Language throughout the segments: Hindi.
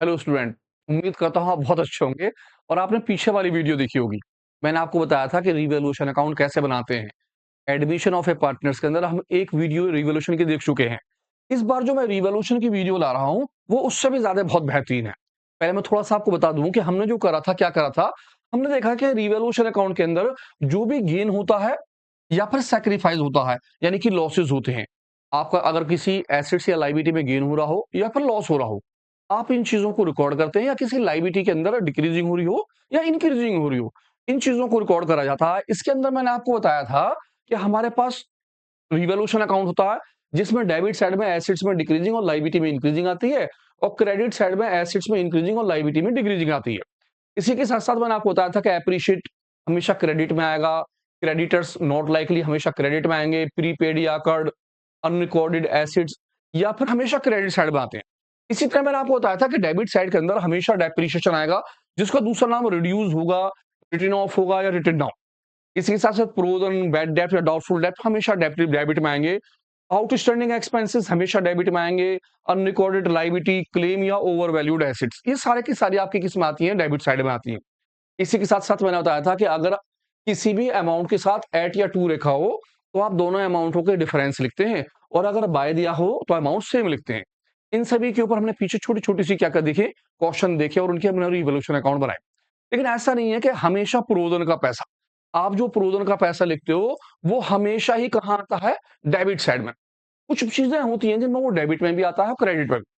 हेलो स्टूडेंट, उम्मीद करता हूँ आप बहुत अच्छे होंगे और आपने पीछे वाली वीडियो देखी होगी। मैंने आपको बताया था कि रिवॉल्यूशन अकाउंट कैसे बनाते हैं। एडमिशन ऑफ ए पार्टनर्स के अंदर हम एक वीडियो रिवॉल्यूशन की देख चुके हैं। इस बार जो मैं रिवॉल्यूशन की वीडियो ला रहा हूँ, वो उससे भी ज़्यादा बहुत बेहतरीन है। पहले मैं थोड़ा-सा आपको बता दूँ कि हमने जो करा था, क्या करा था? हमने देखा कि रिवॉल्यूशन अकाउंट के अंदर जो भी गेन होता है या फिर सैक्रिफाइस होता है, यानी कि लॉसेस होते हैं। आपका अगर किसी एसेट्स या लायबिलिटी में गेन हो रहा हो या फिर लॉस हो रहा हो, आप इन चीज़ों को रिकॉर्ड करते हैं या किसी लायबिलिटी के अंदर डिक्रीजिंग हो रही हो या इंक्रीजिंग हो रही हो, इन चीज़ों को रिकॉर्ड करा जाता है। इसके अंदर मैंने आपको बताया था कि हमारे पास रिवॉल्यूशन अकाउंट होता है, जिसमें डेबिट साइड में एसेट्स में डिक्रीजिंग और लायबिलिटी में इंक्रीजिंग आती है और क्रेडिट साइड में एसेट्स में इंक्रीजिंग और लायबिलिटी में डिक्रीजिंग आती है। इसी के साथ-साथ मैंने आपको बताया था कि एप्रिशिएट हमेशा क्रेडिट में आएगा, क्रेडिटर्स नॉट लाइकली हमेशा क्रेडिट में आएँगे, प्रीपेड या कार्ड, अनरिकॉर्डेड एसेट्स या फिर हमेशा क्रेडिट साइड में आते हैं। इसी तरह मैंने आपको बताया था कि डेबिट साइड के अंदर हमेशा डेप्रिसिएशन आएगा, जिसका दूसरा नाम रिड्यूस होगा, रिटन ऑफ होगा या रिटन डाउन। इसी के साथ-साथ प्रोविजन, बैड डेब्ट या डाउटफुल डेब्ट हमेशा डेबिट में आएँगे। आउटस्टैंडिंग एक्सपेंसेस हमेशा डेबिट में आएँगे, अनरिकॉर्डेड लायबिलिटी, क्लेम या ओवर वैल्यूड एसेट्स ये सारे की सारी आपकी किस में आती हैं? डेबिट साइड में आती हैं। इसी के साथ-साथ मैंने बताया था कि अगर किसी भी अमाउंट के साथ एट या टू लिखा हो, तो आप दोनों अमाउंटों के डिफरेंस लिखते हैं और अगर बाय दिया हो, तो अमाउंट सेम लिखते हैं। इन सभी के ऊपर हमने पीछे छोटी-छोटी सी क्या-क्या देखे, क्वेश्चन देखे और उनके हमने रिवॉल्यूशन अकाउंट बनाए। लेकिन ऐसा नहीं है कि हमेशा प्रोविजन का पैसा, आप जो प्रोविजन का पैसा लिखते हो, वो हमेशा ही कहाँ आता है? डेबिट साइड में। कुछ चीज़ें होती हैं जिनमें वो डेबिट में भी आता है और क्रेडिट में भी।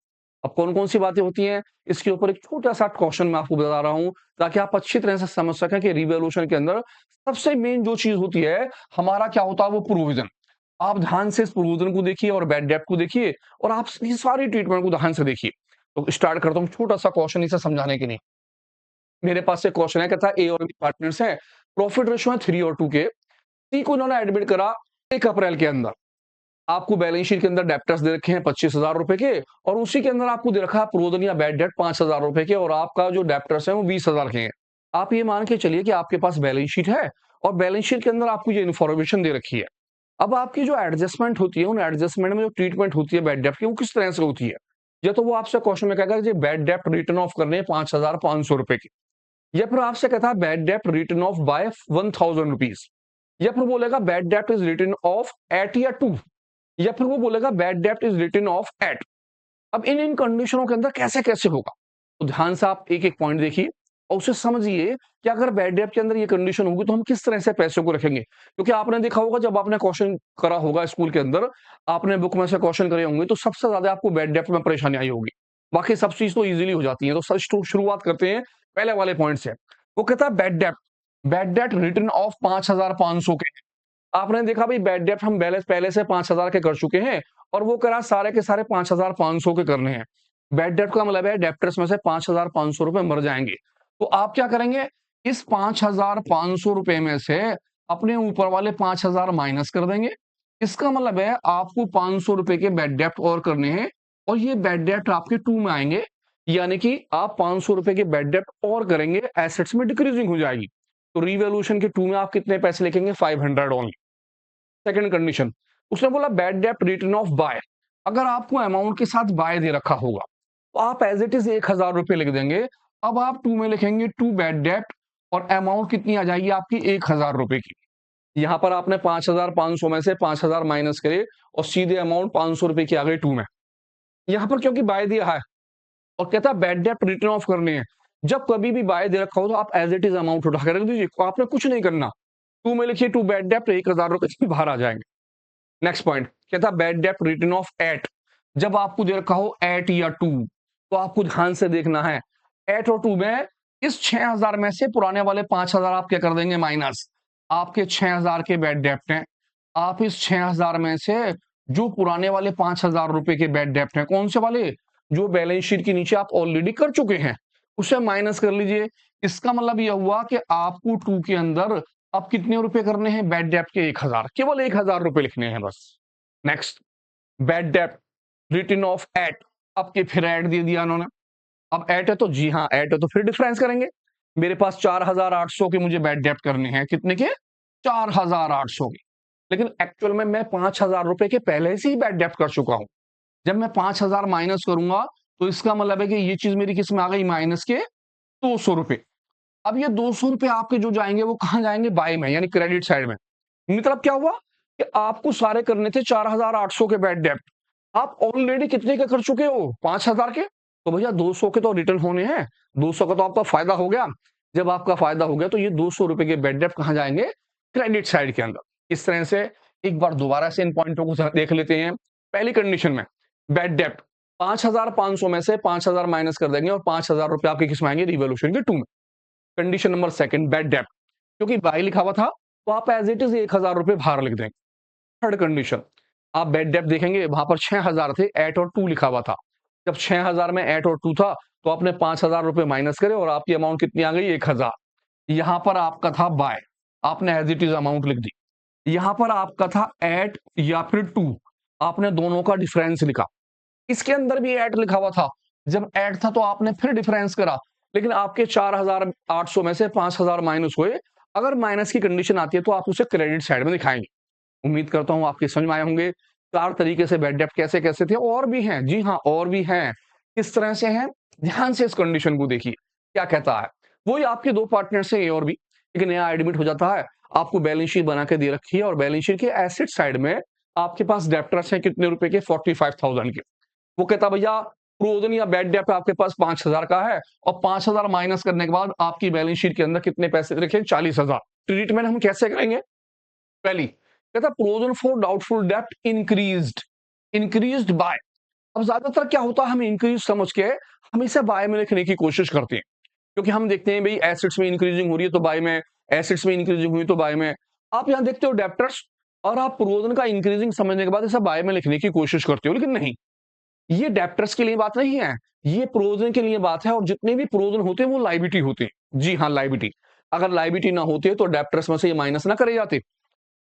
अब कौन-कौन सी बातें होती हैं, इसके ऊपर एक छोटा-सा क्वेश्चन मैं आपको बता रहा हूँ, ताकि आप अच्छी तरह से समझ सकें कि रिवॉल्यूशन के अंदर सबसे मेन जो चीज़ होती है, हमारा क्या होता है वो प्रोविज़न। आप ध्यान से इस प्रोविज़न को देखिए और बैड डेब्ट को देखिए और आप ये सारी ट्रीटमेंट को ध्यान से देखिए। तो स्टार्ट करता हूँ छोटा-सा क्वेश्चन इसे समझाने के लिए। मेरे पास एक क्वेश्चन है, कहता है ए और बी पार्टनर्स हैं, प्रॉफिट रेशियो है 3 और 2 के। सी को इन्होंने एडमिट करा 1 अप्रैल के अंदर। आपको बैलेंस शीट के अंदर डेब्टर्स दे रखे हैं 25,000 रुपए के और उसी के अंदर आपको दे रखा है प्रोविजन या बैड डेट 5,000 रुपए के और आपका जो डेब्टर्स है वो 20,000 के हैं। आप ये मान के चलिए कि आपके पास बैलेंस शीट है और बैलेंस शीट के अंदर आपको ये इन्फॉर्मेशन दे रखी है। अब आपकी जो एडजस्टमेंट होती है, उन एडजस्टमेंट में जो ट्रीटमेंट होती है बैड डेट की, वो किस तरह से होती है? या तो वो आपसे क्वेश्चन में कहेगा जी बैड डेट रिटर्न ऑफ करने हैं 5,500 रुपए की, या फिर आपसे कहता है bad debt written off by 1,000 rupees, या फिर बोलेगा bad debt is written off at या टू, या फिर वो बोलेगा बैड डेब्ट इज रिटन ऑफ एट। अब इन कंडीशनों के अंदर कैसे-कैसे होगा? तो ध्यान से आप एक-एक पॉइंट देखिए और उसे समझिए कि अगर बैड डेब्ट के अंदर ये कंडीशन होगी तो हम किस तरह से पैसे को रखेंगे। क्योंकि आपने देखा होगा जब आपने क्वेश्चन करा होगा स्कूल के अंदर, आपने बुक में से क्वेश्चन करे होंगे तो सबसे ज़्यादा आपको बैड डेब्ट में परेशानी आई होगी। बाकी सब चीज़ तो ईज़िली हो जाती है। तो शुरुआत करते हैं पहले वाले पॉइंट से। वो कहता है बैड डेब्ट रिटन ऑफ 5,500 के। आपने देखा भाई बैड डेब्ट हम बैलेंस पहले से 5,000 के कर चुके हैं और वो करा सारे के सारे 5,500 के करने हैं। बैड डेब्ट का मतलब है डेब्टर्स में से 5,500 रुपए मर जाएँगे। तो आप क्या करेंगे? इस 5,500 रुपए में से अपने ऊपर वाले 5,000 माइनस कर देंगे। इसका मतलब है आपको 500 रुपए के बैड डेब्ट और करने हैं और ये बैड डेब्ट आपके 2 में आएँगे। यानी कि आप 500 रुपए के बैड डेब्ट और करेंगे, एसेट्स में डिक्रीजिंग हो जाएगी। तो रिवॉल्यूशन के 2 में आप कितने पैसे लिखेंगे? 500 ओनली। सेकंड कंडीशन, उसने बोला बैड डेब्ट रिटन ऑफ बाय। अगर आपको अमाउंट के साथ बाय दे रखा होगा, तो आप एज इट इज 1,000 रुपए लिख देंगे। अब आप टू में लिखेंगे टू बैड डेब्ट और अमाउंट कितनी आ जाएगी आपकी 1,000 रुपए की। यहां पर आपने 5,500 में से 5,000 माइनस करे और सीधे अमाउंट 500 रुपए की आ गई टू में। यहां पर क्योंकि बाय दिया है और कहता है बैड डेब्ट रिटर्न ऑफ करने हैं, जब कभी भी बाय दे रखा हो तो आप एज इट इज अमाउंट उठा कर रख दीजिए, आपने कुछ नहीं करना। टू में लिखिए टू बैड डेब्ट, 1,000 रुपए बाहर आ जाएंगे। नेक्स्ट पॉइंट क्या था? बैड डेब्ट रिटर्न ऑफ एट। जब आपको दे रखा हो एट या टू, तो आपको ध्यान से देखना है। एट और टू में इस 6,000 में से पुराने वाले 5,000 आप क्या कर देंगे? माइनस। आपके 6,000 के बैड डेब्ट हैं। आप इस 6,000 में से जो पुराने वाले 5,000 रुपए के बैड डेब्ट हैं, कौन से वाले? जो बैलेंस शीट के नीचे आप ऑलरेडी कर चुके हैं, उसे माइनस कर लीजिए। इसका मतलब यह हुआ कि आपको टू के अंदर अब कितने रुपए करने हैं? बैड डेब्ट के 1,000, केवल 1,000 रुपए लिखने हैं बस। नेक्स्ट, बैड डेब्ट रिटन ऑफ एट। अब के फिर ऐड दे दिया उन्होंने। अब एट है तो जी हाँ एट है तो फिर डिफरेंस करेंगे। मेरे पास 4,800 के मुझे बैड डेब्ट करने हैं, कितने के? 4,800 के। लेकिन एक्चुअल में मैं 5,000 रुपए के पहले से ही बैड डेब्ट कर चुका हूं। जब मैं 5,000 माइनस करूंगा तो इसका मतलब है कि ये चीज मेरी किस में आ गई, माइनस के 200 रुपए। अब ये 200 रुपए आपके जो जाएंगे वो कहाँ जाएंगे, बाय में, यानी क्रेडिट साइड में। मतलब क्या हुआ कि आपको सारे करने थे 4,800 के बैड डेप्ट, आप ऑलरेडी कितने के कर चुके हो, 5,000 के। तो भैया 200 के तो रिटर्न होने हैं, 200 का तो आपका फायदा हो गया। जब आपका फायदा हो गया तो ये 200 रुपए के बैड डेप्ट कहाँ जाएंगे, क्रेडिट साइड के अंदर। इस तरह से एक बार दोबारा से इन पॉइंटों को देख लेते हैं। पहली कंडीशन में बैड डेप्ट 5,500 में से 5,000 माइनस कर देंगे और 5,000 रुपए आपके किस में आएंगे, रिवोल्यूशन के 2 में। कंडीशन नंबर सेकंड, बैड डेप्ट, क्योंकि बाय लिखा हुआ था तो आप एज इट इज 1,000 रुपए बाहर लिख देंगे। थर्ड कंडीशन, आप बैड डेप्ट देखेंगे वहां पर 6,000 थे, 8 और 2 लिखा हुआ था। जब 6,000 में 8 और 2 था तो आपने 5,000 रुपए माइनस करे और आपकी अमाउंट कितनी आ गई, 1,000। यहां पर आपका था बाय, आपने एज इट इज अमाउंट लिख दी। यहां पर आपका था 8 या फिर 2, आपने दोनों का डिफरेंस लिखा। इसके अंदर भी 8 लिखा हुआ था, जब 8 था तो आपने फिर डिफरेंस करा, लेकिन आपके 4,800 में से 5,000 माइनस हुए। अगर माइनस की कंडीशन आती है तो आप उसे क्रेडिट साइड में दिखाएंगे। उम्मीद करता हूं आपके समझ में आए होंगे 4 तरीके से बैड डेप्ट कैसे कैसे थे, और भी हैं, जी हाँ और भी हैं। किस तरह से हैं, ध्यान से इस कंडीशन को देखिए क्या कहता है। वही आपके दो पार्टनर से ए और बी, एक नया एडमिट हो जाता है, आपको बैलेंस शीट बना के दे रखी है और बैलेंस शीट के एसेट साइड में आपके पास डेप्टर्स हैं कितने रुपए के, 45,000 के। वो कहता भैया प्रोविजन या बैड डेप्ट आपके पास 5,000 का है और 5,000 माइनस करने के बाद आपकी बैलेंस शीट के अंदर कितने पैसे रखे, 40,000। ट्रीटमेंट हम कैसे करेंगे, पहली कहता प्रोविजन फॉर डाउटफुल डेप्ट इंक्रीज्ड, इंक्रीज्ड बाय। अब ज्यादातर क्या होता है, हम इंक्रीज समझ के हम इसे बाय में लिखने की कोशिश करते हैं, क्योंकि हम देखते हैं भाई एसेट्स में इंक्रीजिंग हो रही है तो बाय में, एसेट्स में इंक्रीजिंग हुई तो बाय में। आप यहां देखते हो डेप्टर्स, और आप प्रोविजन का इंक्रीजिंग समझने के बाद इसे बाय में लिखने की कोशिश करते हो, लेकिन नहीं, ये डेप्टर्स के लिए बात नहीं है, ये प्रोविजन के लिए बात है। और जितने भी प्रोविजन होते हैं वो लाइबिलिटी होते हैं, जी हाँ लाइबिलिटी। अगर लाइबिलिटी ना होती है तो डेप्टर्स में से ये माइनस ना करे जाते।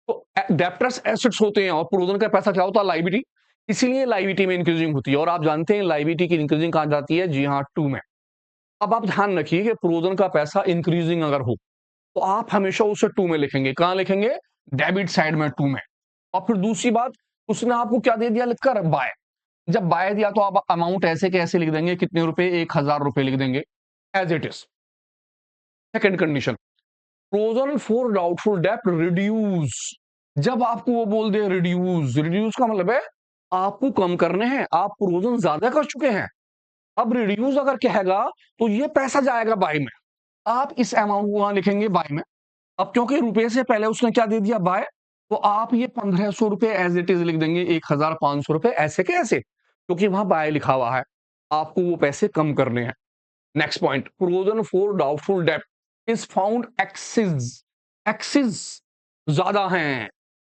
तो डेप्टर्स एसेट्स होते हैं और प्रोविजन का पैसा क्या होता है, लाइबिलिटी। इसीलिए लाइबिलिटी में इंक्रीजिंग होती है। और आप जानते हैं लाइबिलिटी की इंक्रीजिंग कहां जाती है, जी हाँ 2 में। अब आप ध्यान रखिए कि प्रोविजन का पैसा इंक्रीजिंग अगर हो तो आप हमेशा उसे 2 में लिखेंगे। कहां लिखेंगे, डेबिट साइड में 2 में। और फिर दूसरी बात, उसने आपको क्या दे दिया लिखकर, बाय। जब बाय दिया तो आप अमाउंट ऐसे के ऐसे लिख देंगे, कितने रुपए, 1,000 रुपए लिख देंगे as it is. Second condition, provision for doubtful डेप्ट रिड्यूस। जब आपको वो बोल दे रिड्यूस, रिड्यूस का मतलब है आपको कम करने हैं, आप प्रोविजन ज्यादा कर चुके हैं। अब रिड्यूस अगर कहेगा तो ये पैसा जाएगा बाय में, आप इस अमाउंट को वहां लिखेंगे बाय में। अब क्योंकि रुपए से पहले उसने क्या दे दिया, बाय, तो आप ये 1,500 रुपए एज इट इज लिख देंगे, 1,500 रुपए ऐसे के ऐसे, क्योंकि वहां बाय लिखा हुआ है, आपको वो पैसे कम करने हैं। Next point, provision for doubtful डेप्ट इज फाउंड एक्सिस, एक्सिस ज्यादा हैं,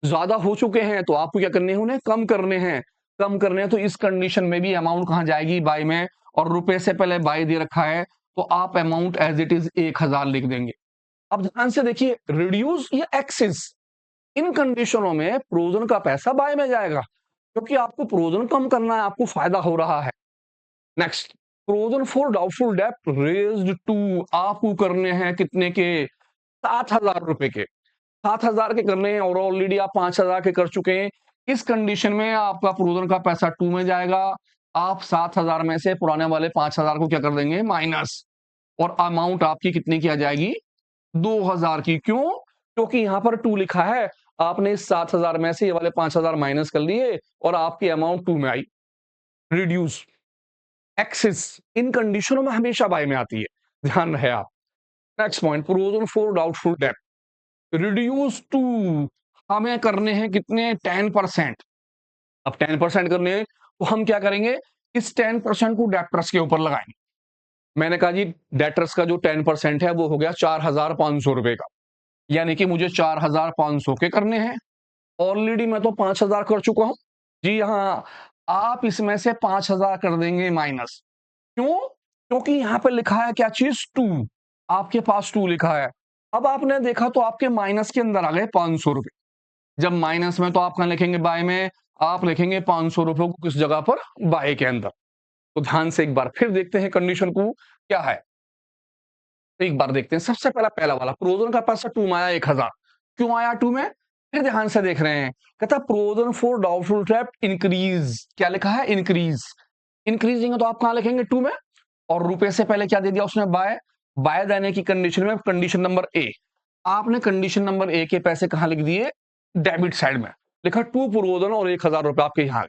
ज्यादा हो चुके हैं, तो आपको क्या करने हैं, उन्हें कम करने हैं। कम करने हैं तो इस कंडीशन में भी अमाउंट कहां जाएगी, बाय में। और रुपए से पहले बाय दे रखा है तो आप अमाउंट एज इट इज 1,000 लिख देंगे। अब ध्यान से देखिए, रिड्यूस या एक्सिस, इन कंडीशनों में प्रोविजन का पैसा बाय में जाएगा, क्योंकि आपको प्रोविजन कम करना है, आपको फायदा हो रहा है। नेक्स्ट, प्रोविजन फॉर डाउटफुल डेप्ट रेज्ड टू, आपको करने हैं कितने के, 7,000 रुपए के। 7,000 के करने हैं और ऑलरेडी आप 5,000 के कर चुके हैं। इस कंडीशन में आपका प्रोविजन का पैसा 2 में जाएगा। आप 7,000 में से पुराने वाले 5,000 को क्या कर देंगे, माइनस, और अमाउंट आपकी कितनी की आ जाएगी, 2,000 की। क्यों, क्योंकि यहां पर 2 लिखा है, आपने इस 7,000 में से ये वाले 5,000 माइनस कर लिए और आपकी अमाउंट 2 में आई। रिड्यूस, एक्सिस इन कंडीशनों में हमेशा बाय में आती है, ध्यान रहे आप। Next point, provision for doubtful डेप्ट रिड्यूस टू, हमें करने हैं कितने, 10%। अब 10% करने हैं तो हम क्या करेंगे, इस 10% को डेप्टर्स के ऊपर लगाएंगे। मैंने कहा जी डेप्टर्स का जो 10% है वो हो गया 4,500 रुपए का, यानी कि मुझे 4,500 के करने हैं। ऑलरेडी मैं तो 5,000 कर चुका हूं, जी हाँ। आप इसमें से 5,000 कर देंगे माइनस। क्यों, क्योंकि यहां पर लिखा है क्या चीज, 2, आपके पास 2 लिखा है। अब आपने देखा तो आपके माइनस के अंदर आ गए 500 रुपए। जब माइनस में तो आप कहां लिखेंगे, बाय में। आप लिखेंगे 500 रुपए को किस जगह पर, बाय के अंदर। तो ध्यान से एक बार फिर देखते हैं कंडीशन को क्या है। तो एक बार देखते हैं, सबसे पहला वाला, प्रोविजन का पैसा 2 में आया 1,000। क्यों आया 2 में, फिर ध्यान से देख रहे हैं। कहता प्रोविजन फॉर डाउटफुल डेप्ट इंक्रीज, क्या लिखा है, इंक्रीज। इंक्रीजिंग है तो आप कहां लिखेंगे 2 में, और रुपए से पहले क्या दे दिया उसने बाय, बाय देने की कंडीशन में कंडीशन नंबर ए, आपने कंडीशन नंबर ए के पैसे कहां लिख दिए, डेबिट साइड में लिखा टू प्रोदन और 1000 रुपए आपके यहाँ।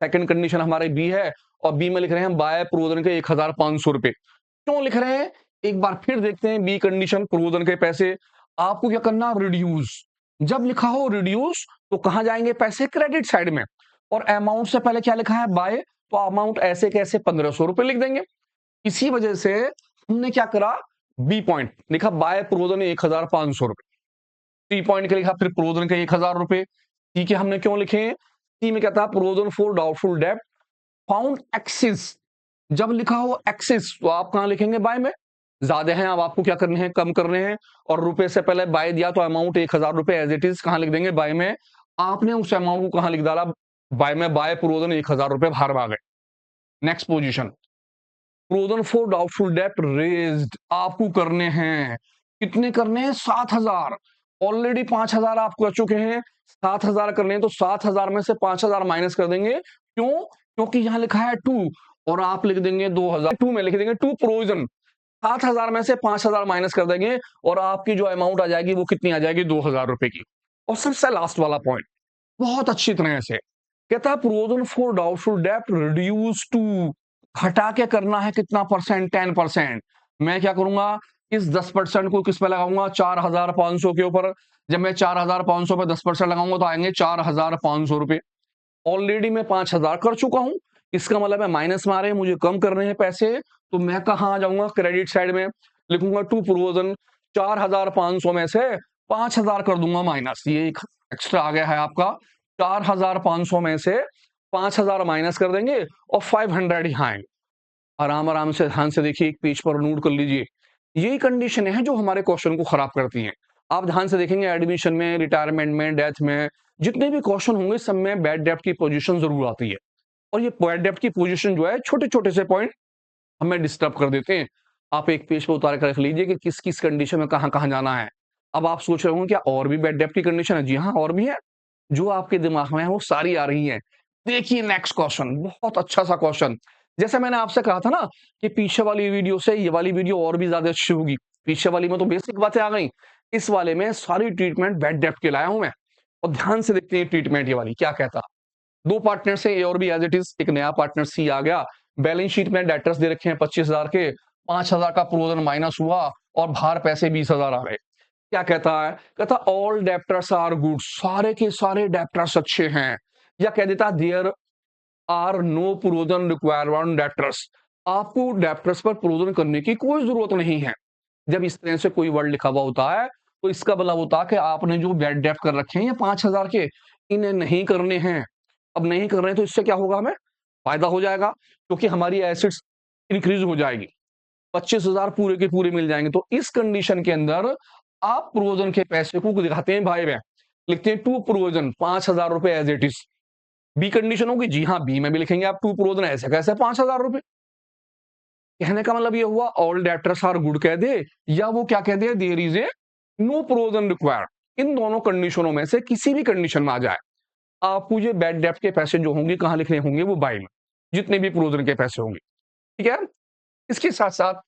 सेकंड कंडीशन हमारे बी है और बी में लिख रहे हैं बाय प्रोदन के 1500 रुपए। क्यों लिख रहे हैं, एक बार फिर देखते हैं बी कंडीशन, प्रोदन के पैसे आपको क्या करना, रिड्यूस। जब लिखा हो रिड्यूस तो कहां जाएंगे पैसे, क्रेडिट साइड में, और अमाउंट से पहले क्या लिखा है बाय, तो अमाउंट ऐसे कैसे 1500 रुपए लिख देंगे। इसी वजह से हमने क्या करा, बी पॉइंट लिखा बाय प्रोदन 1500 रुपए, सी पॉइंट के लिखा फिर प्रोदन के 1000 रुपए। सी के हमने क्यों लिखे, सी में क्या था, प्रोदन फॉर डाउटफुल डेब्ट फाउंड एक्सिस, जब लिखा हो एक्सिस तो आप कहां लिखेंगे बाय में, ज्यादा है अब आपको क्या करने हैं, कम करने हैं, और रुपए से पहले बाय दिया तो अमाउंट 1000 रुपए एज इट इज कहां लिख देंगे बाय में, आपने उस अमाउंट को कहां लिख डाला बाय में, बाय प्रोदन 1000 रुपए बाहर भागे। नेक्स्ट पोजीशन, प्रोदन फॉर डाउटफुल डेब्ट रेज्ड आपको करने हैं, कितने करने हैं 7000, ऑलरेडी 5000 आप कर चुके हैं, 7000 करने हैं तो 7000 में से 5000 माइनस कर देंगे, क्यों, क्योंकि यहां लिखा है 2 और आप लिख देंगे 2000, 2 में लिख देंगे टू प्रोविजन, 7000 में से 5000 माइनस कर देंगे और आपकी जो अमाउंट आ जाएगी वो कितनी आ जाएगी 2000 रुपए की। और सबसे लास्ट वाला पॉइंट बहुत अच्छी तरह से कहता है, प्रोविजन फॉर डाउटफुल डेब्ट रिड्यूस टू, हटा के करना है कितना परसेंट, 10%। मैं क्या करूंगा, इस 10% को किस पे लगाऊंगा, 4500 के ऊपर। जब मैं 4500 पे 10% लगाऊंगा तो आएंगे 4500 रुपए। ऑलरेडी मैं 5000 कर चुका हूं, इसका मतलब है माइनस में आ रहे हैं, मुझे कम करने हैं पैसे, तो मैं कहां आ जाऊंगा, क्रेडिट साइड में लिखूंगा टू प्रोविजन, 4500 में से 5000 कर दूंगा माइनस, ये एक एक्स्ट्रा आ गया है आपका, 4500 में से 5000 माइनस कर देंगे और 500 यहाँ आएंगे। आराम आराम से ध्यान से देखिए, एक पेज पर नोट कर लीजिए, यही कंडीशन है जो हमारे क्वेश्चन को खराब करती हैं। आप ध्यान से देखेंगे एडमिशन में, रिटायरमेंट में, डेथ में, जितने भी क्वेश्चन होंगे सब में बैड डेब्ट की पोजीशन जरूर आती है, और ये बैड डेब्ट की पोजीशन जो है छोटे छोटे से पॉइंट हमें डिस्टर्ब कर देते हैं। आप एक पेज पर उतार कर रख लीजिए कि किस किस कंडीशन में कहां कहां जाना है। अब आप सोच रहे होंगे क्या और भी बैड डेब्ट की कंडीशन है, जी हाँ और भी है, जो आपके दिमाग में है वो सारी आ रही है। देखिए नेक्स्ट क्वेश्चन, बहुत अच्छा सा क्वेश्चन, जैसे मैंने आपसे कहा था ना कि पीछे वाली वीडियो से ये वाली वीडियो और भी ज्यादा अच्छी होगी। पीछे वाली में तो बेसिक बातें आ गई, इस वाले में सारी ट्रीटमेंट बैड डेब्ट के लाया हूं मैं। और ध्यान से देखते हैं ट्रीटमेंट ये वाली क्या कहता। दो पार्टनर से ए और बी एज इट इज, एक नया पार्टनर सी आ गया, बैलेंस शीट में डेटर्स दे रखे हैं 25,000 के, 5,000 का प्रोविजन माइनस हुआ और बाहर पैसे 20,000 आ गए। क्या कहता है, कहता ऑल डेप्टर्स आर गुड, सारे के सारे डेप्टर्स अच्छे हैं, या कह देता there are no provision required on debtors, आपको डेप्टर्स पर प्रोविजन करने की कोई जरूरत नहीं है। जब इस तरह से कोई वर्ड लिखा हुआ होता है तो इसका मतलब होता है कि आपने जो बैड डेप्ट कर रखे हैं ये 5,000 के, इन्हें नहीं करने हैं। अब नहीं कर रहे हैं तो इससे क्या होगा, हमें फायदा हो जाएगा, क्योंकि हमारी एसेट्स इंक्रीज हो जाएगी, 25,000 पूरे के पूरे मिल जाएंगे। तो इस कंडीशन के अंदर आप प्रोविजन के पैसे को दिखाते हैं भाई बहन, लिखते हैं टू प्रोविजन 5,000 रुपए as it is. B condition होगी, जी हाँ बी में भी लिखेंगे आप टू प्रोविजन, ऐसे कैसे 5,000 रुपए। कहने का मतलब ये हुआ ऑल डेप्टर्स आर गुड कह दे, या वो क्या कह दे there is a no provision required, इन दोनों कंडीशनों में से किसी भी कंडीशन में आ जाए, आपको ये बैड डेप्ट के पैसे जो होंगे कहां लिखने होंगे, वो बाई में, जितने भी प्रोविजन के पैसे होंगे। ठीक है, इसके साथ साथ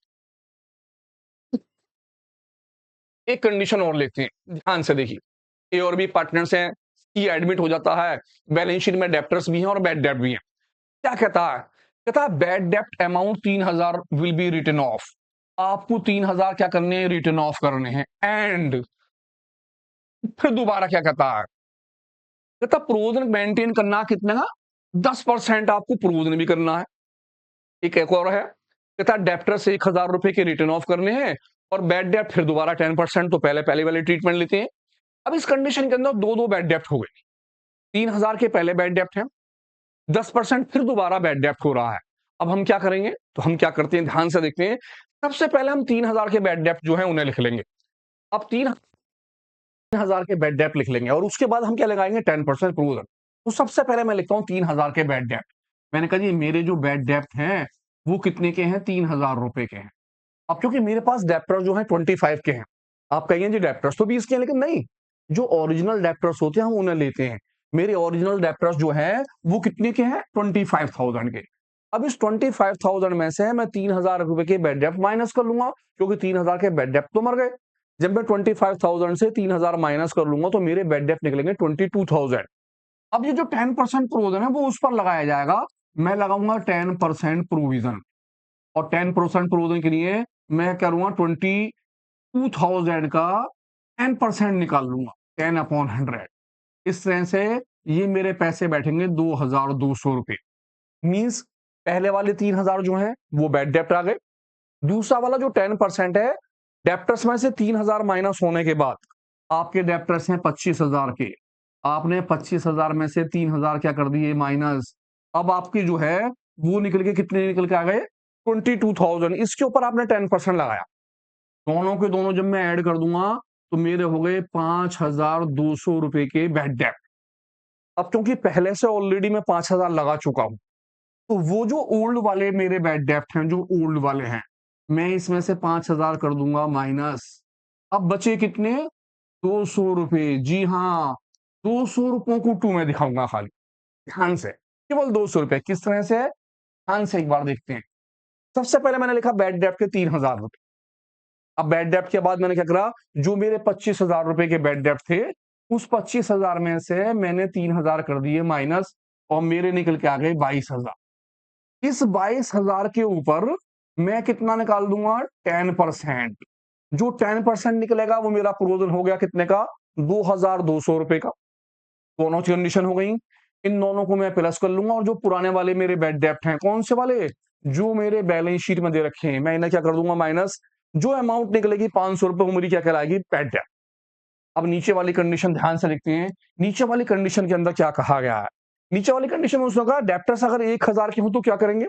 एक कंडीशन और लेते हैं, ध्यान से देखिए, ए और बी पार्टनर्स हैं, सी एडमिट हो जाता है, बैलेंस शीट में डेप्टर्स भी हैं और बैड डेप्ट भी हैं। क्या कहता है, कहता है बैड डेप्ट amount 3,000 will be written off, आपको 3,000 क्या करने हैं, रिटर्न ऑफ करने हैं। एंड फिर दोबारा क्या कहता है, कहता प्रोविजन मेंटेन करना कितना, 10% आपको प्रोविजन भी करना है। एक और है, कहता डेप्टर से 1,000 रुपए के रिटर्न ऑफ करने हैं, और बैड डेप्ट फिर दोबारा 10%, तो पहले वाले ट्रीटमेंट लेते हैं। अब इस कंडीशन के अंदर दो दो बैड डेप्ट हो गए, 3,000 के पहले बैड डेप्ट है, 10% फिर दोबारा बैड डेप्ट हो रहा है। अब हम क्या करेंगे, तो हम क्या करते हैं, ध्यान से देखते हैं। सबसे पहले हम 3,000 के बैड डेप्ट जो है उन्हें लिख लेंगे। अब 3,000 के बैड डेप्ट लिख लेंगे और उसके बाद हम क्या लगाएंगे, 10% प्रोविजन। तो सबसे पहले मैं लिखता हूं 3,000 के बैड डेप्ट। मैंने कहा जी मेरे जो बैड डेप्ट हैं वो कितने के हैं, 3,000 रुपए के हैं। अब क्योंकि मेरे पास डेप्टर जो है 25 के हैं, आप कहेंगे जी डेप्टर्स तो 20 के हैं, लेकिन नहीं, जो ओरिजिनल डेप्टर्स होते हैं हम उन्हें लेते हैं। मेरे ओरिजिनल डेप्टर्स जो है वो कितने के हैं, 25,000 के। अब इस 25,000 में से मैं 3,000 रुपए के बैड डेप्ट माइनस कर लूंगा, क्योंकि 3,000 के बैड डेप्ट तो मर गए। जब मैं 25,000 से 3,000 माइनस कर लूंगा तो मेरे बैड डेप्ट निकलेंगे 22,000। अब ये जो 10% प्रोविजन है वो उस पर लगाया जाएगा। मैं लगाऊंगा 10% प्रोविजन, और 10% प्रोविजन के लिए मैं करूंगा 22,000 का 10% निकाल लूंगा, 10/100। इस तरह से ये मेरे पैसे बैठेंगे 2,200 रुपए। मीन्स पहले वाले 3,000 जो है वो बैड डेप्ट आ गए। दूसरा वाला जो 10% है, डेप्टर्स में से 3,000 माइनस होने के बाद आपके डेप्टर्स हैं 25,000 के। आपने 25,000 में से 3,000 क्या कर दिए माइनस। अब आपकी जो है वो निकल के कितने निकल के आ गए 22,000। इसके ऊपर आपने 10% लगाया। दोनों के दोनों जब मैं ऐड कर दूंगा तो मेरे हो गए 5,200 रुपए के बैड डेप्ट। अब क्योंकि पहले से ऑलरेडी मैं 5,000 लगा चुका हूं, तो वो जो ओल्ड वाले मेरे बैड डेप्ट हैं, जो ओल्ड वाले हैं, मैं इसमें से 5,000 कर दूंगा माइनस। अब बचे कितने 200 रुपए। जी हाँ, 200 रुपयों को टू में दिखाऊंगा खाली, ध्यान से, केवल 200 रुपए। किस तरह से, ध्यान से एक बार देखते हैं। सबसे पहले मैंने लिखा बैड डेप्ट के 3,000 रुपए। अब बैड डेप्ट के बाद मैंने क्या करा, जो मेरे 25,000 रुपए के बैड डेप्ट थे, उस 25,000 में से मैंने 3,000 कर दिए माइनस, और मेरे निकल के आ गए 22,000। इस 22,000 के ऊपर मैं कितना निकाल दूंगा 10%। जो 10% निकलेगा वो मेरा प्रोविजन हो गया कितने का 2,200 रुपए का। दोनों की कंडीशन हो गई। इन दोनों को मैं प्लस कर लूंगा, और जो पुराने वाले मेरे बैड डेप्ट हैं, कौन से वाले, जो मेरे बैलेंस शीट में दे रखे हैं, मैं इन्हें क्या कर दूंगा माइनस। जो अमाउंट निकलेगी 500 रुपए, वो मेरी क्या कहलाएगी बैड डेप्ट। अब नीचे वाली कंडीशन ध्यान से लिखते हैं। नीचे वाली कंडीशन के अंदर क्या कहा गया है। नीचे वाली कंडीशन में उसने कहा डेप्टर्स अगर 1,000 के हो तो क्या करेंगे।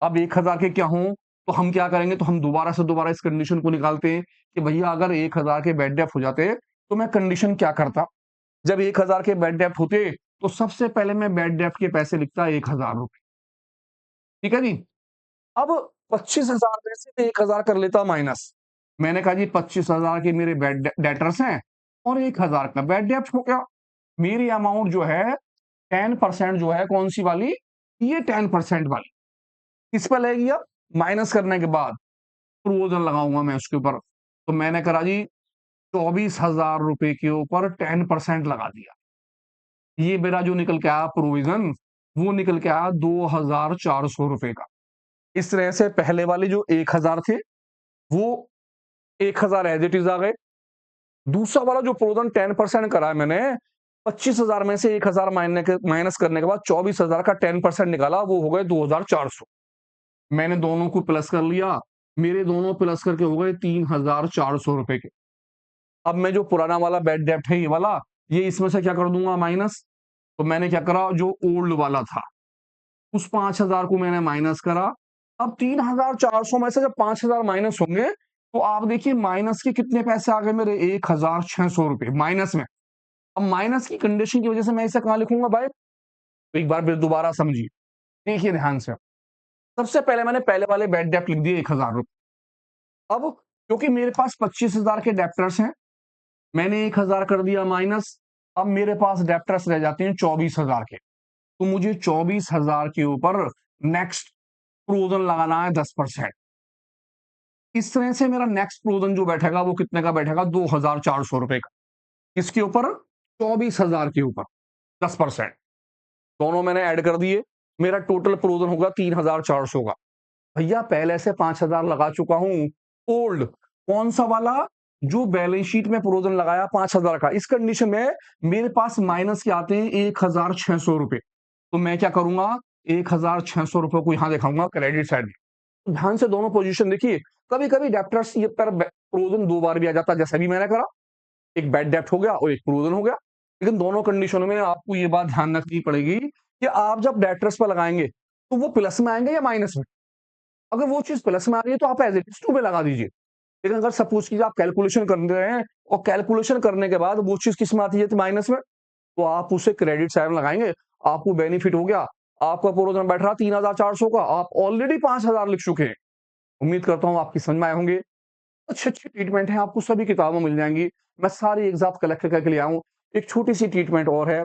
अब 1,000 के क्या हो तो हम क्या करेंगे, तो हम दोबारा से दोबारा इस कंडीशन को निकालते हैं कि भैया अगर 1,000 के बैड डेप्ट हो जाते तो मैं कंडीशन क्या करता। जब 1,000 के बैड डेप्ट होते तो सबसे पहले मैं बैड डेप्ट के पैसे लिखता 1,000 रुपए। ठीक है जी। अब 25,000 में से 1,000 कर लेता माइनस। मैंने कहा जी 25,000 के मेरे बैड डेटर्स हैं और 1,000 का बैड डेप्ट हो गया। मेरी अमाउंट जो है 10% जो है कौन सी वाली, ये 10% वाली, इस पर लगेगी। अब माइनस करने के बाद प्रोविजन लगाऊंगा मैं उसके ऊपर। तो मैंने करा जी 24,000 रुपए के ऊपर 10% लगा दिया। ये मेरा जो निकल के आया प्रोविजन, वो निकल के आया 2,400 रुपए का। इस तरह से पहले वाले जो 1,000 थे वो 1,000 एज इट इज आ गए। दूसरा वाला जो प्रोविजन 10% करा है मैंने, 25,000 में से 1,000 माइनस करने के बाद 24,000 का 10% निकाला, वो हो गए 2,400। मैंने दोनों को प्लस कर लिया, मेरे दोनों प्लस करके हो गए 3,400 रुपए के। अब मैं जो पुराना वाला बैड डेप्ट है ये वाला, ये इसमें से क्या कर दूंगा माइनस। तो मैंने क्या करा, जो ओल्ड वाला था उस 5,000 को मैंने माइनस करा। अब 3,400 में से जब 5,000 माइनस होंगे तो आप देखिए माइनस के कितने पैसे आ गए मेरे, 1,600 रुपए माइनस में। अब माइनस की कंडीशन की वजह से मैं इसे कहां लिखूंगा भाई, तो एक बार फिर दोबारा समझिए, देखिए ध्यान से। सबसे पहले मैंने पहले वाले बैड डेप्ट लिख दिए 1,000 रुपए। अब क्योंकि मेरे पास 25,000 के डेप्टर्स हैं, मैंने 1,000 कर दिया माइनस। अब मेरे पास डेप्टर्स रह जाते हैं 24,000 के, तो मुझे 24,000 के ऊपर नेक्स्ट प्रोविजन लगाना है 10%। इस तरह से मेरा नेक्स्ट प्रोविजन जो बैठेगा वो कितने का बैठेगा 2,400 रुपए का। किसके ऊपर, 24,000 के ऊपर 10%। दोनों मैंने ऐड कर दिए, मेरा टोटल प्रोविजन होगा 3,400 का। भैया पहले से 5,000 लगा चुका हूं ओल्ड, कौन सा वाला, जो बैलेंस शीट में प्रोविजन लगाया 5,000 का। इस कंडीशन में मेरे पास माइनस के आते हैं 1,600 रुपए। तो मैं क्या करूंगा, 1,600 रुपए को यहां दिखाऊंगा क्रेडिट साइड में। तो ध्यान से दोनों पोजीशन देखिए। कभी कभी डेप्टर्स ये पर प्रोविजन दो बार भी आ जाता है, जैसा भी मैंने करा, एक बैड डेप्ट हो गया और एक प्रोविजन हो गया। लेकिन दोनों कंडीशनों में आपको ये बात ध्यान रखनी पड़ेगी कि आप जब डेप्टर्स पर लगाएंगे तो वो प्लस में आएंगे या माइनस में। अगर वो चीज प्लस में आ रही है तो आप एज इट इज टू पे लगा दीजिए। लेकिन अगर सपोज कीजिए आप कैलकुलेशन कर रहे हैं और कैलकुलेशन करने के बाद वो चीज किस में आती है तो माइनस में, तो आप उसे क्रेडिट साइड में लगाएंगे। आपको बेनिफिट हो गया, आपका प्रोविजन बैठ रहा 3,400 का, आप ऑलरेडी 5,000 लिख चुके हैं। उम्मीद करता हूं आपकी समझ में आए होंगे। अच्छी अच्छी ट्रीटमेंट है, आपको सभी किताबों में मिल जाएंगी। मैं सारी एग्जाम कलेक्ट करके ले आऊं। एक छोटी सी ट्रीटमेंट और है,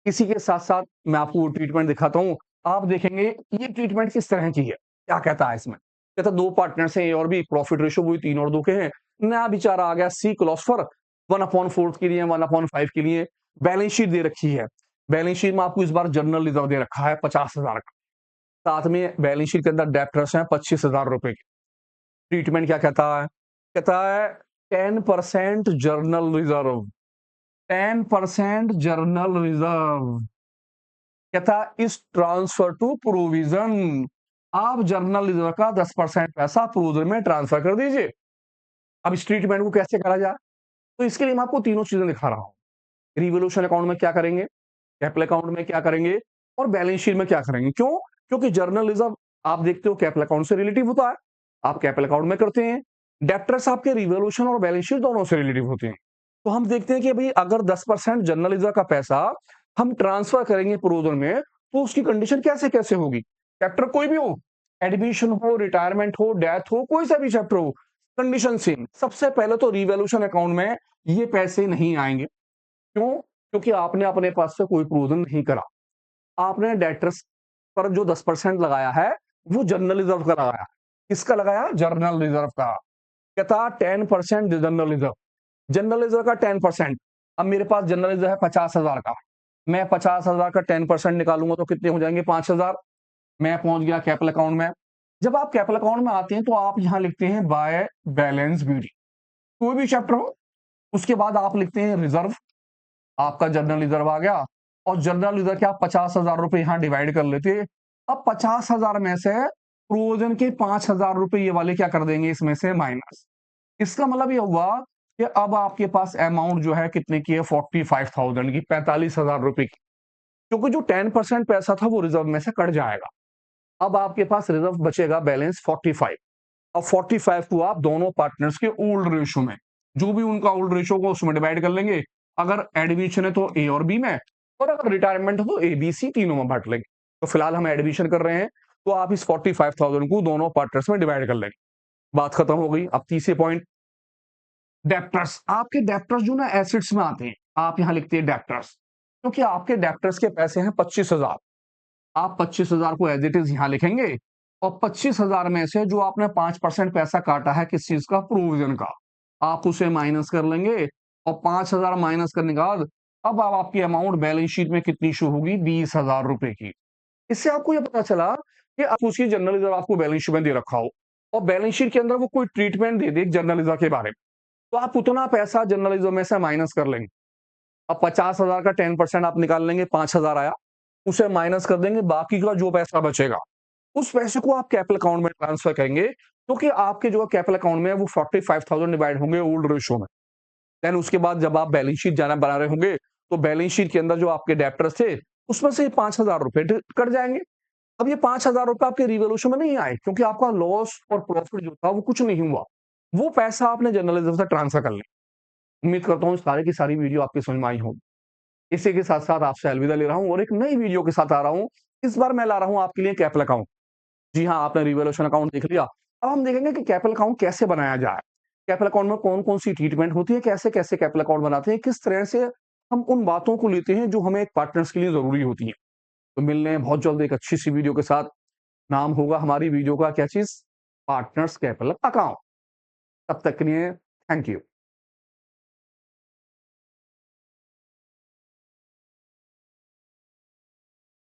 इसी के साथ साथ मैं आपको ट्रीटमेंट दिखाता हूँ। आप देखेंगे ये ट्रीटमेंट किस तरह की है, क्या कहता है इसमें? कहता है 2 पार्टनर्स हैं ए और बी, प्रॉफिट रेशियो वही 3 और 2 के हैं। नया बेचारा आ गया सी क्लॉज़ फॉर 1/4 के लिए, 1/5 के लिए, बैलेंस शीट दे रखी है। बैलेंस शीट में आपको इस बार जनरल रिज़र्व दे रखा है 50,000 का। साथ में बैलेंस शीट के अंदर डेब्टर्स हैं 25,000 रुपए के। ट्रीटमेंट क्या कहता है? कहता है 10% जर्नल रिज़र्व, 10% जर्नल रिज़र्व। कहता इस ट्रांसफर टू प्रोविजन, आप जर्नल रिजर्व का 10% पैसा प्रोविजन में ट्रांसफर कर दीजिए। अब इस ट्रीटमेंट को कैसे करा जाए? तो इसके लिए मैं आपको तीनों चीजें दिखा रहा हूं। रिवोल्यूशन अकाउंट में क्या करेंगे, कैपिटल अकाउंट में क्या करेंगे और बैलेंस शीट में क्या करेंगे। क्यों? क्योंकि जर्नल रिजर्व आप देखते हो कैपिटल अकाउंट से रिलेटिव होता है, आप कैपिटल अकाउंट में करते हैं। डेप्टर्स आपके रिवोल्यूशन और बैलेंस शीट दोनों से रिलेटिव होते हैं। तो हम देखते हैं कि भाई अगर 10% जर्नल रिजर्व का पैसा हम ट्रांसफर करेंगे प्रोविजन में, तो उसकी कंडीशन कैसे कैसे होगी। चैप्टर कोई भी हो, एडमिशन हो, रिटायरमेंट हो, डेथ हो, कोई सा भी चैप्टर हो, कंडीशन सेम। सबसे पहले तो रिवोल्यूशन अकाउंट में ये पैसे नहीं आएंगे। क्यों? क्योंकि आपने अपने पास से कोई प्रोविजन नहीं करा। आपने डेटर्स पर जो 10% लगाया है वो जर्नल रिजर्व का लगाया। किसका लगाया? जर्नल रिजर्व का। कहता 10% जनरल रिजर्व, जनरल रिजर्व का 10%। अब मेरे पास जनरल रिजर्व है 50,000 का, मैं 50,000 का 10% निकालूंगा तो कितने हो जाएंगे? 5,000। मैं पहुंच गया कैपिटल अकाउंट में। जब आप कैपिटल अकाउंट में आते हैं तो आप यहां लिखते हैं बाय बैलेंस ब्यूटी, कोई भी चैप्टर हो। उसके बाद आप लिखते हैं रिजर्व, आपका जनरल रिजर्व आ गया। और जनरल रिजर्व के आप 50,000 रुपए यहां डिवाइड कर लेते हैं। अब 50,000 में से प्रोविजन के 5,000 रुपए ये वाले क्या कर देंगे इसमें से माइनस। इसका मतलब ये हुआ कि अब आपके पास अमाउंट जो है कितने की है? 45,000 की, 45,000 रुपए की। क्योंकि जो 10% पैसा था वो रिजर्व में से कट जाएगा। अब आपके पास रिजर्व बचेगा बैलेंस 45। अब 45 को आप दोनों पार्टनर्स के ओल्ड रेशियो में, जो भी उनका ओल्ड रेशियो को उसमें डिवाइड कर लेंगे। अगर एडमिशन है तो ए और बी में, और अगर रिटायरमेंट है तो ए बी सी तीनों में बांट लेंगे। तो फिलहाल हम एडमिशन कर रहे हैं, तो आप इस 45,000 को दोनों पार्टनर्स में डिवाइड कर लेंगे। बात खत्म हो गई। अब तीसरे पॉइंट, डेप्टर्स। आपके डेप्टर्स जो ना एसेट्स में आते हैं, आप यहां लिखते हैं डेप्टर्स, क्योंकि आपके डेप्टर्स के पैसे हैं 25,000। आप 25,000 को एज इट इज यहां लिखेंगे। और 25,000 में से जो आपने 5% पैसा काटा है किस चीज का? प्रोविजन का, आप उसे माइनस कर लेंगे। और 5,000 माइनस करने के बाद अब आपकी अमाउंट बैलेंस शीट में कितनी शो होगी? 20,000 रुपए की। इससे आपको यह पता चला कि आप उसकी जनरल रिजर्व आपको बैलेंस शीट में दे रखा हो, और बैलेंस शीट के अंदर वो कोई ट्रीटमेंट दे दे जनरल रिजर्व के बारे में, तो आप उतना पैसा जनरल रिजर्व में से माइनस कर लेंगे। अब 50,000 का 10% आप निकाल लेंगे, 5,000 आया, उसे माइनस कर देंगे, बाकी का जो पैसा बचेगा उस पैसे को आप कैपिटल अकाउंट में ट्रांसफर करेंगे, क्योंकि आपके जो कैपिटल अकाउंट में है वो 45,000 डिवाइड होंगे ओल्ड रेशियो में। देन उसके बाद जब आप बैलेंस शीट जाना बना रहे होंगे, तो बैलेंस शीट के अंदर जो आपके डेप्टर्स थे उसमें से 5,000 रुपए कट जाएंगे। अब ये 5,000 रुपए आपके रिवोल्यूशन में नहीं आए, क्योंकि आपका लॉस और प्रॉफिट जो था वो कुछ नहीं हुआ। वो पैसा आपने जर्नल रिजर्व से ट्रांसफर कर लिया। उम्मीद करता हूँ सारी की सारी वीडियो आपकी समझ में आई होगी। इसी के साथ-साथ आपसे अलविदा ले रहा हूँ और एक नई वीडियो के साथ आ रहा हूँ। इस बार मैं ला रहा हूँ आपके लिए कैपिटल अकाउंट। जी हाँ, आपने रिवोल्यूशन अकाउंट देख लिया। अब हम देखेंगे कि कैपिटल अकाउंट कैसे बनाया जाए। कैपिटल अकाउंट में कौन-कौन सी ट्रीटमेंट होती है, कैसे-कैसे कैपिटल अकाउंट बनाते हैं, किस तरह से हम उन बातों को लेते हैं जो हमें एक पार्टनर्स के लिए ज़रूरी होती हैं। तो मिलने हैं बहुत जल्द एक अच्छी-सी वीडियो के साथ। नाम होगा हमारी वीडियो का क्या चीज़? Partners capital account. तब तक के लिए थैंक यू।